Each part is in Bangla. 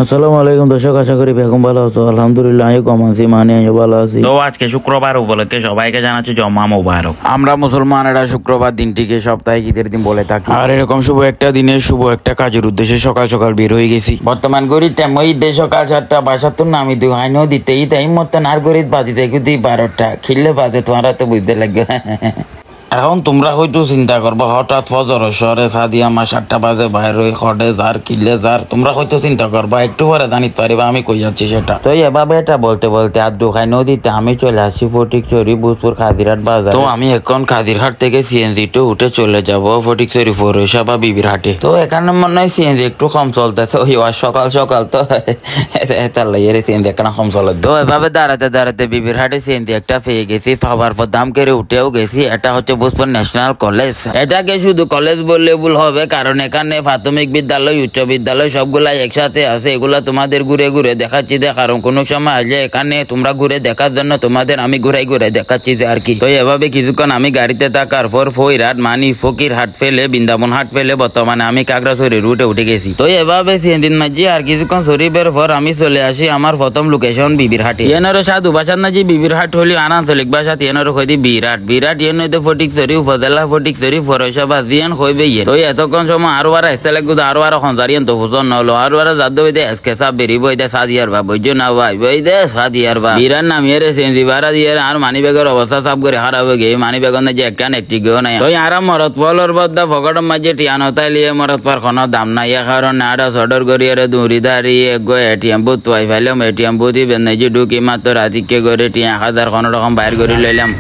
আসসালামু আলাইকুম দর্শক, আশা করি বেগম ভালো আছো। আলহামদুলিল্লাহ আমি কম আছি, মানে আমি ভালো আছি। তো আজকে শুক্রবার উপলক্ষে সবাইকে জানাচ্ছি জমা মোবারক। আমরা মুসলমানেরা শুক্রবার দিনটিকে সাপ্তাহিক ঈদের দিন বলে থাকি। আর এরকম শুভ একটা দিনে শুভ একটা কাজের উদ্দেশ্যে সকাল সকাল বের হয়ে গেছি। বর্তমান গরিব তেমন ঈদে সকাল 4টা বাসাতুর নামি দু আইনও দিতে ঈদ এই মতন আর গরিব বাজিতে দিই 12টা খিললে বাজে তোমারা তো বুঝতে লাগবে। এখন তোমরা হয়তো চিন্তা করবো হঠাৎ ফজর শহরে সাদিয়া মা 7টা বাজে বাইর হয়ে খড়ে যার কিলে যার, তোমরা হয়তো চিন্তা করবা একটু পরে জানিতে পারিবা আমি কই যাচ্ছি সেটা। তো এভাবে এটা বলতে বলতে আর দুখাই নদীতে আমি চলে আসি ফটিকছড়ি বুজপুর খাদিরহাট বাজার। তো আমি এখন খাদিরহাট থেকে সিএনজি টু উঠে চলে যাব ফটিকছড়ি পৌরসভা বিবির হাটে। তো এখানে মনে হয় সিএনজি একটু কম চলতেছে, ওই সকাল সকাল তো তার লাগে সিএনজি এখানে কম চলে। তো এভাবে দাঁড়াতে দাঁড়াতে বিবির হাটে সিএনজি একটা পেয়ে গেছি, পাওয়ার পর দাম করে উঠেও গেছি। এটা হচ্ছে বুজপুর ন্যাশনাল কলেজ। এটাকে শুধু কলেজ বললে ভুল হবে, কারণ এখানে প্রাথমিক বিদ্যালয় উচ্চ বিদ্যালয় সবগুলাই একসাথে আছে। এগুলা তোমাদের ঘুরে ঘুরে দেখাচ্ছি যে, কারণ কোনো সময় আসলে এখানে তোমরা ঘুরে দেখার জন্য তোমাদের আমি ঘুরে ঘুরে দেখাচ্ছি যে আর কি। তো এভাবে কিছুক্ষণ আমি গাড়িতে থাকার পর ফইরহাট মানি ফকির হাট ফেলে বৃন্দাবন হাট ফেলে বর্তমানে আমি কাকড়াছড়ি রুটে উঠে গেছি। তো এভাবে সিএনজির মাঝে আর কিছুক্ষণ শরীফের পর আমি চলে আসি আমার প্রথম লোকেশন বিবির হাটে। এনারও সাধু ভাষার নাজি বিবির হাট হলি আনাঞ্চলিক ভাষাত এনারও কই দি বিরাট বিরাট এনইতে ফটিকছড়ি উপজেলা ফটিকছড়ি পৌরসভা জিয়ান কইবে। তো এতক্ষণ সময় আরো আর এসে লাগবে, আরো আর খঞ্জারিয়ান তো ফুসন নহলো আরো আর যাদ দে এসকে সাব বেরিব দে সাদিয়ার বা বইজো না ভাই বই দে সাদিয়ার বা বিরাট নামিয়ে রে সেনজি বারা দিয়ে আর মানি ব্যাগের অবস্থা সব করে হারাব গে মানি ব্যাগ যে একটা একটি গেও নাই। তো আর মরত পলর বদ্দা ফকটর মাঝে টিয়ান হতাই লিয়ে মরত পার কোনো দাম নাই, কারণ আড়া সডর করিয়ে দৌড়ি দাঁড়িয়ে গো এটিএম বুথ পাই ফেলাম। এটিএম বুথই বেনাইজি ঢুকি মাত্র রাতিকে করে টিয়া 1000 কোনো রকম বাইর করে লইলাম।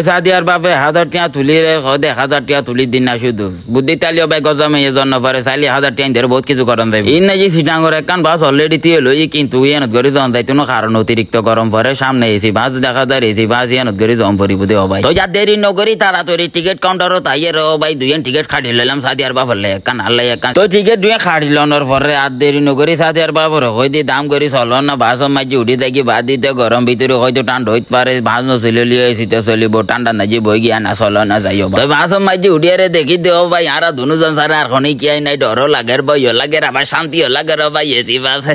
সাদিয়ার বাপে 1000 টাকা তুলি রে 1000 টাকা তুলি দিন না শুধু বুদ্ধি তালিও ভাই গজামে এর জন্য পরে চাইলে 1000 টাকা ধরে বহুত কিছু করেন যাবে। ইন নাজি সিটাঙ্গর একখান বাস অলরেডি দিয়ে লই, কিন্তু ইয়ানত গরি জন যাইতো না, কারণ অতিরিক্ত গরম পরে সামনে এসি বাস দেখা যায় এসি বাস ইয়ানত গরি জম পরিব দে ভাই। তো যা দেরি নগরি তাড়াতাড়ি টিকিট কাউন্টারও তাইয়ে রে ভাই দুইন টিকিট খাটি লইলাম সাদিয়ার বাপলে একখান আল্লাহ একখান। তো টিকিট দুই খাটি লনোর পরে আর দেরি নগরি সাদিয়ার বাপর কই দি দাম করি চল না বাস মাঝে উঠি থাকি বাদ দিতে গরম ভিতরে হয়তো ঠান্ডা হইতে পারে, বাস নচলে লিয়ে এসিতে চলিব ঠান্ডা নাজি বই গিয়া না চলো না যাইও। তো বাস মাঝে উঠিয়ে রে দেখি দেও ভাই আর দুজন সারা আর খনি কি আই নাই, ডরও লাগে বইও লাগে আবার শান্তিও লাগে রে ভাই এসি বাস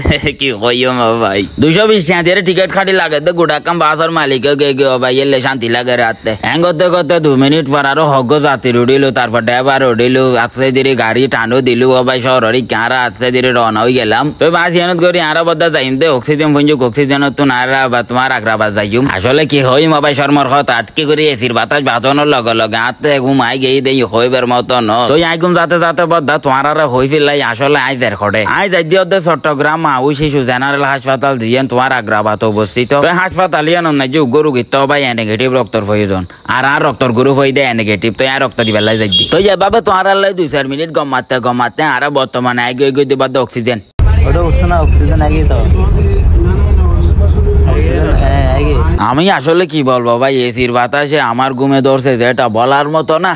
কি কইও ভাই 220 টাকা দিয়ে টিকিট খাটি লাগে তো গোটা কাম বাসের মালিক গে গে ভাই এলে শান্তি লাগে রাতে। হ্যাঁ করতে করতে 2 মিনিট পর আরো হগ যাত্রী উঠিল, তারপর ড্রাইভার উঠিল, আস্তে ধীরে গাড়ি টানো দিল ভাই শহরের কারা আস্তে ধীরে রওনা হয়ে গেলাম। তো বাস ইয়ানত করি আর বদা যাইম দে অক্সিজেন ফঞ্জুক অক্সিজেন তো নারা বা তোমার আগ্রাবাদ যাইম। আসলে কি হই মোবাইল শর্মর হত আজকে করে এসির বাতাস বাঁচানোর লগে লগে হাতে ঘুমাই গেই দেই হইবার মতো ন। তো আইগুম যাতে যাতে বদা তোমার আর হই ফেলাই আসলে আই বের খড়ে আই যাই দিয়ে চট্টগ্রাম মাউ শিশু জেনারেল হাসপাতাল দিয়ে তোমার আগ্রাবাদ অবস্থিত। তো হাসপাতাল ইয়ান নাই যে গরু গিত ভাই নেগেটিভ রক্তর প্রয়োজন আর রক্তর গরু হয়ে দেয় নেগেটিভ, তো আর রক্ত দিবার যাই দি। তো এভাবে তোমার আল্লাহ 2-4 মিনিট গমাতে আর বর্তমানে আই গই গই দিবা অক্সিজেন ওটা উঠছে না, অক্সিজেন আগে তো আমি আসলে কি বলবো ভাই এসির বাতাসে আমার ঘুমে ধরছে যেটা বলার মতো না।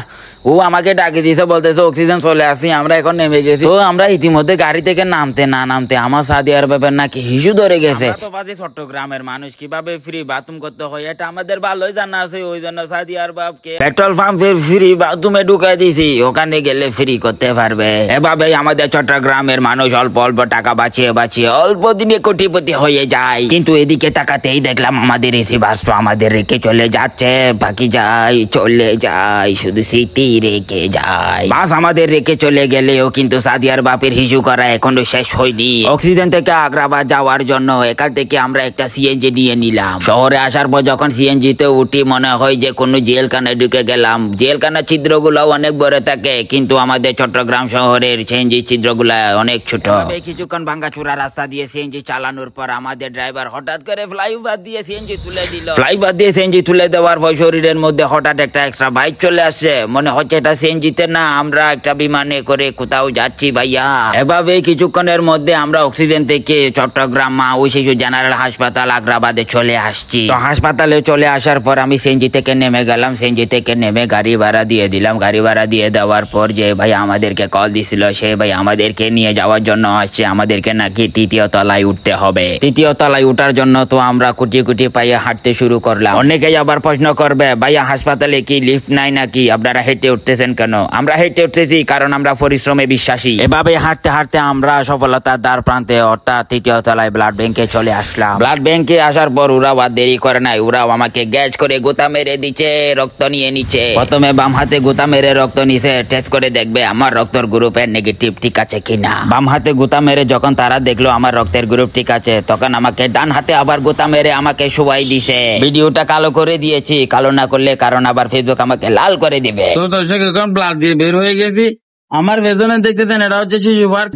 ও আমাকে ডাকি দিয়েছে বলতেছে অক্সিজেন চলে আসি, আমরা এখন নেমে গেছি। তো আমরা ইতিমধ্যে গাড়ি থেকে নামতে না নামতে আমার সাদিয়ার ব্যাপার নাকি হিসু ধরে গেছে। তো বাজে চট্টগ্রামের মানুষ কিভাবে ফ্রি বাথরুম করতে হয় এটা আমাদের ভালোই জানা আছে, ওই জন্য সাদিয়ার বাপকে পেট্রোল পাম্পের ফ্রি বাথরুমে ঢুকাই দিয়েছি, ওখানে গেলে ফ্রি করতে পারবে। এভাবে আমাদের চট্টগ্রামের মানুষ অল্প অল্প টাকা বাঁচিয়ে বাঁচিয়ে অল্প দিনে কোটিপতি হয়ে যায়। কিন্তু এদিকে তাকাতেই দেখলাম আমাদের এসি বাস তো আমাদের রেখে চলে যাচ্ছে, বাকি যাই চলে যায় শুধু স্মৃতি রেখে যায়। বাস আমাদের রেখে চলে গেলেও কিন্তু সাদিয়ার বাপের হিসু করা এখনো শেষ হয়নি। অক্সিজেন থেকে আগ্রাবাদ যাওয়ার জন্য এখান থেকে আমরা একটা সিএনজি নিয়ে নিলাম। শহরে আসার পর যখন সিএনজি তে উঠি মনে হয় যে কোনো জেলখানায় ঢুকে গেলাম। জেলখানার ছিদ্রগুলো অনেক বড় থাকে, কিন্তু আমাদের চট্টগ্রাম শহরের সিএনজি ছিদ্রগুলা অনেক ছোট। কিছুক্ষণ ভাঙ্গাচুরা রাস্তা দিয়ে সিএনজি চালানোর পর আমাদের ড্রাইভার হঠাৎ করে ফ্লাইওভার দিয়ে সিএনজি তুলে দিল। ফ্লাইওভার দিয়ে সিএনজি তুলে দেওয়ার পর শরীরের মধ্যে হঠাৎ একটা এক্সট্রা বাইক চলে আসছে, মনে হচ্ছে এটা সিএনজিতে না, আমরা একটা বিমানে করে কোথাও যাচ্ছি ভাইয়া। এভাবে কিছুক্ষণের মধ্যে আমরা অক্সিজেন থেকে চট্টগ্রাম মা ও শিশু জেনারেল হাসপাতাল আগ্রাবাদে চলে আসছি। তো হাসপাতালে চলে আসার পর আমি সিএনজি থেকে নেমে গেলাম। সিএনজি থেকে নেমে গাড়ি ভাড়া দিয়ে দিলাম। গাড়ি ভাড়া দিয়ে দেওয়ার পর যে ভাই আমাদেরকে কল দিছিল, সে ভাই আমাদেরকে নিয়ে যাওয়ার জন্য আসছে। আমাদেরকে নাকি তৃতীয় তলায় উঠতে হবে। তৃতীয় তলায় উঠার জন্য তো আমরা কুটি কুটি পাইয়ে হাঁটতে শুরু করলাম। অনেকেই আবার প্রশ্ন করবে, ভাইয়া হাসপাতালে কি লিফট নাই নাকি, আপনারা হেঁটে উঠতেছেন কেন? আমরা হেঁটে উঠতেছি কারণ আমরা পরিশ্রমে বিশ্বাসী। এভাবে হাঁটতে হাঁটতে আমরা সফলতার দ্বার প্রান্তে অর্থাৎ তৃতীয় তলায় ব্লাড ব্যাংকে চলে আসলাম। ব্লাড ব্যাংকে আসার পর ওরাও আর দেরি করে নাই, ওরাও আমাকে গ্যাস করে গোতা মেরে দিচ্ছে, রক্ত নিয়ে নিচ্ছে। প্রথমে বাম হাতে গোতা মেরে রক্ত নিছে, টেস্ট করে দেখবে আমার রক্তের গ্রুপের নেগেটিভ ঠিক আছে কিনা। বাম হাতে গোতা মেরে যখন তারা দেখলো আমার রক্তের গ্রুপ ঠিক আছে, তখন আমাকে ডান হাতে আবার গোতা মেরে আমাকে শুয়াই দিছে। ভিডিওটা কালো করে দিয়েছি, কালো না করলে কারণ আবার ফেসবুক আমাকে লাল করে দিবে। তো দর্শক এখন ব্লাড দিয়ে বের হয়ে গেছি। আমার পেছনে দেখতেছেন এটা হচ্ছে শিশু পার্ক।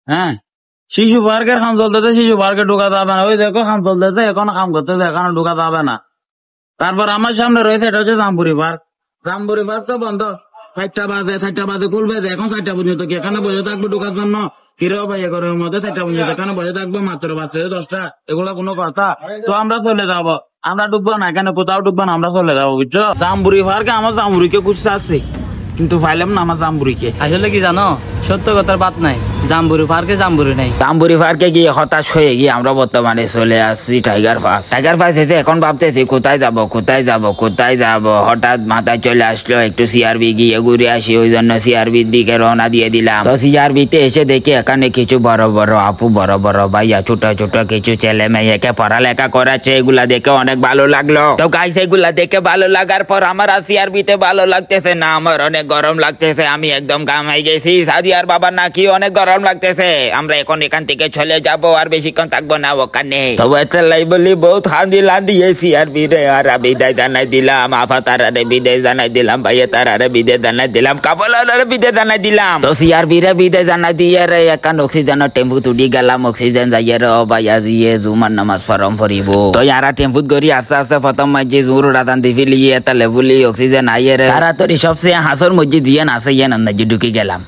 হ্যাঁ, শিশু পার্কের খাম চলতেছে, শিশু পার্কে ঢুকাতে হবে না। ওই দেখো খাম চলতেছে, এখন খাম করতেছে, এখানে ঢুকাতে হবে না। তারপর আমার সামনে রয়েছে এটা হচ্ছে জাম্বুরি পার্ক। জাম্বুরি পার্ক তো বন্ধ, 4টা বাজে খুলবে। এখন 4টা পর্যন্ত কি এখানে বসে থাকবে ঢুকার জন্য? কিরেও ভাই ঘরের মধ্যে 4টা পর্যন্ত এখানে বসে থাকবো, মাত্র বাজছে 10টা। এগুলো কোনো কথা? তো আমরা চলে যাবো, আমরা ঢুকবো না, এখানে কোথাও ঢুকবো না, আমরা চলে যাবো, বুঝছো? জাম্বুরি পার্কে আমার জাম্বুরিকে খুঁজতে আসছে, কিন্তু পাইলাম না আমার জাম্বুরিকে। আসলে কি জানো, সত্য কথার বাদ নাই, জাম্বুরি পার্কে জাম্বুরি নাই। জাম্বুরি পার্কে গিয়ে হতাশ হয়ে গিয়ে আমরা বর্তমানে চলে আসছি টাইগার পাস। টাইগার পাস এসে এখন ভাবতেছি কোথায় যাব কোথায় যাব কোথায় যাব। হঠাৎ মাথায় চলে আসলো একটু সিআরবি গিয়ে ঘুরে আসি, ওই জন্য সিআরবির দিকে রওনা দিয়ে দিলাম। তো সিআরবিতে এসে দেখি এখানে কিছু বড় বড় আপু, বড় বড় ভাইয়া, ছোট ছোট কিছু ছেলে মেয়েকে পড়ালেখা করাচ্ছে। এগুলা দেখে অনেক ভালো লাগলো। তো গাইস এগুলা দেখে ভালো লাগার পর আমার আর সিআরবিতে ভালো লাগতেছে না, আমার অনেক গরম লাগতেছে। আমি একদম ঘামাই গেছি। সাদিয়ার বাবা নাকি অনেক গরম লাগতেছে। আমরা এখন এখান থেকে চলে যাব, আর বেশিক্ষণ থাকবো না ওখানে। তো এতলাই বলি বহুত হান্দি লান্দি সিআরবি রে, আর বিদায় জানাই দিলাম। আফা তারারে বিদায় জানাই দিলাম, ভাইয়া তারারে বিদায় জানাই দিলাম, কাবলারে বিদায় জানাই দিলাম। তো সিআরবি রে বিদায় জানাই দিয়ে রে এখন অক্সিজেনের টেম্পু তুলি গেলাম। অক্সিজেন যাইয়ে রে ভাইয়া জিয়ে জুমার নামাজ ফরম ফরিব। তো ইয়ারা টেম্পুত গড়ি আস্তে আস্তে প্রথম মাঝে জুর রাতান দিফিলি এটা লেবুলি অক্সিজেন আইয়ে রে তাড়াতাড়ি সবচেয়ে হাসর মসজিদ দিয়ে নাচে ইয়ে নন্দাজি ঢুকি গেলাম।